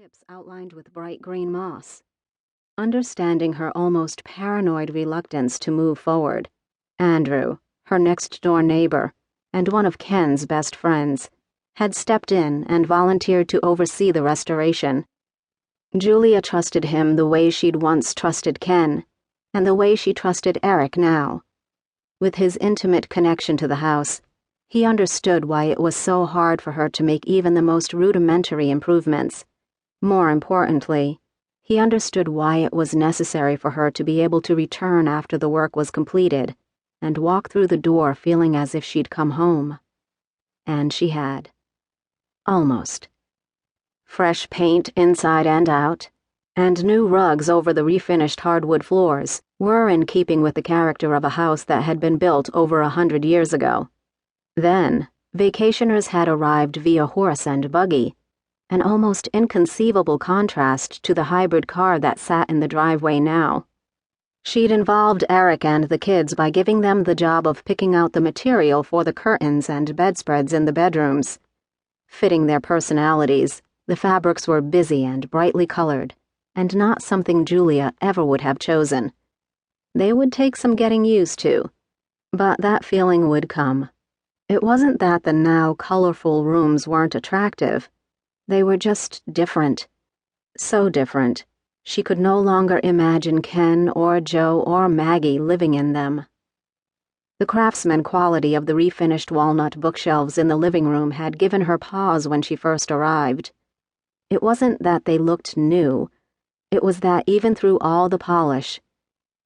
tips outlined with bright green moss. Understanding her almost paranoid reluctance to move forward, Andrew, her next-door neighbor, and one of Ken's best friends, had stepped in and volunteered to oversee the restoration. Julia trusted him the way she'd once trusted Ken, and the way she trusted Eric now. With his intimate connection to the house, he understood why it was so hard for her to make even the most rudimentary improvements. More importantly, he understood why it was necessary for her to be able to return after the work was completed and walk through the door feeling as if she'd come home. And she had. Almost. Fresh paint inside and out, and new rugs over the refinished hardwood floors were in keeping with the character of a house that had been built over 100 years ago. Then, vacationers had arrived via horse and buggy, an almost inconceivable contrast to the hybrid car that sat in the driveway now. She'd involved Eric and the kids by giving them the job of picking out the material for the curtains and bedspreads in the bedrooms. Fitting their personalities, the fabrics were busy and brightly colored, and not something Julia ever would have chosen. They would take some getting used to, but that feeling would come. It wasn't that the now colorful rooms weren't attractive. They were just different. So different, she could no longer imagine Ken or Joe or Maggie living in them. The craftsman quality of the refinished walnut bookshelves in the living room had given her pause when she first arrived. It wasn't that they looked new, it was that even through all the polish,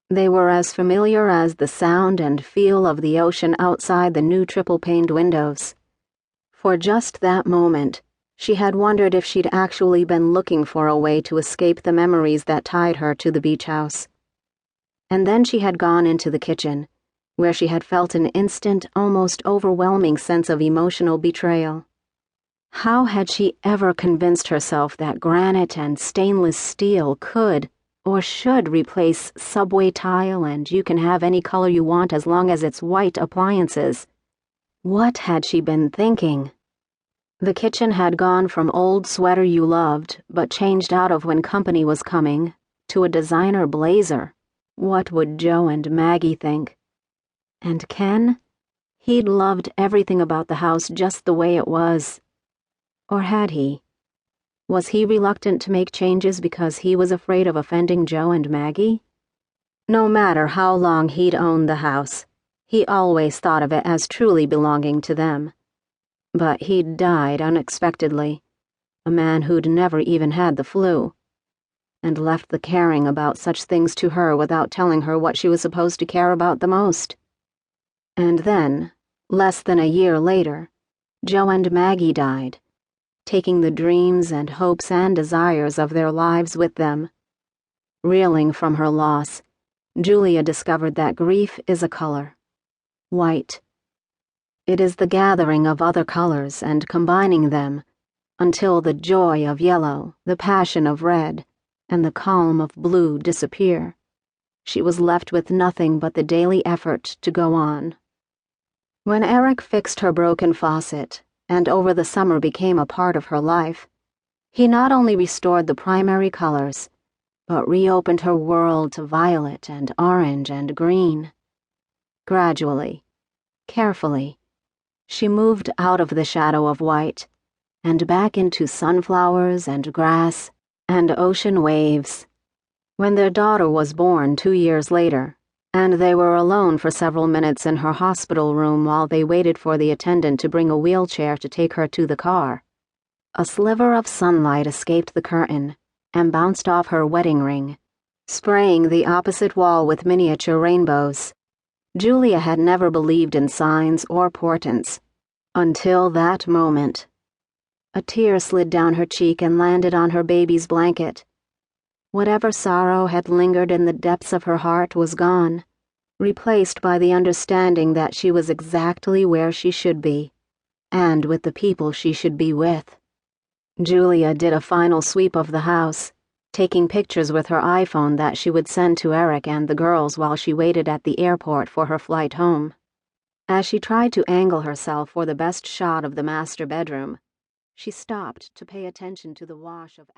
they were as familiar as the sound and feel of the ocean outside the new triple-paned windows. For just that moment, she had wondered if she'd actually been looking for a way to escape the memories that tied her to the beach house. And then she had gone into the kitchen, where she had felt an instant, almost overwhelming sense of emotional betrayal. How had she ever convinced herself that granite and stainless steel could or should replace subway tile and you can have any color you want as long as it's white appliances? What had she been thinking? The kitchen had gone from old sweater you loved, but changed out of when company was coming, to a designer blazer. What would Joe and Maggie think? And Ken? He'd loved everything about the house just the way it was. Or had he? Was he reluctant to make changes because he was afraid of offending Joe and Maggie? No matter how long he'd owned the house, he always thought of it as truly belonging to them. But he'd died unexpectedly, a man who'd never even had the flu, and left the caring about such things to her without telling her what she was supposed to care about the most. And then, less than a year later, Joe and Maggie died, taking the dreams and hopes and desires of their lives with them. Reeling from her loss, Julia discovered that grief is a color. White. It is the gathering of other colors and combining them until the joy of yellow, the passion of red, and the calm of blue disappear. She was left with nothing but the daily effort to go on. When Eric fixed her broken faucet, and over the summer became a part of her life, he not only restored the primary colors, but reopened her world to violet and orange and green. Gradually, carefully, she moved out of the shadow of white and back into sunflowers and grass and ocean waves. When their daughter was born 2 years later, and they were alone for several minutes in her hospital room while they waited for the attendant to bring a wheelchair to take her to the car, a sliver of sunlight escaped the curtain and bounced off her wedding ring, spraying the opposite wall with miniature rainbows. Julia had never believed in signs or portents, until that moment. A tear slid down her cheek and landed on her baby's blanket. Whatever sorrow had lingered in the depths of her heart was gone, replaced by the understanding that she was exactly where she should be, and with the people she should be with. Julia did a final sweep of the house, taking pictures with her iPhone that she would send to Eric and the girls while she waited at the airport for her flight home. As she tried to angle herself for the best shot of the master bedroom, she stopped to pay attention to the wash of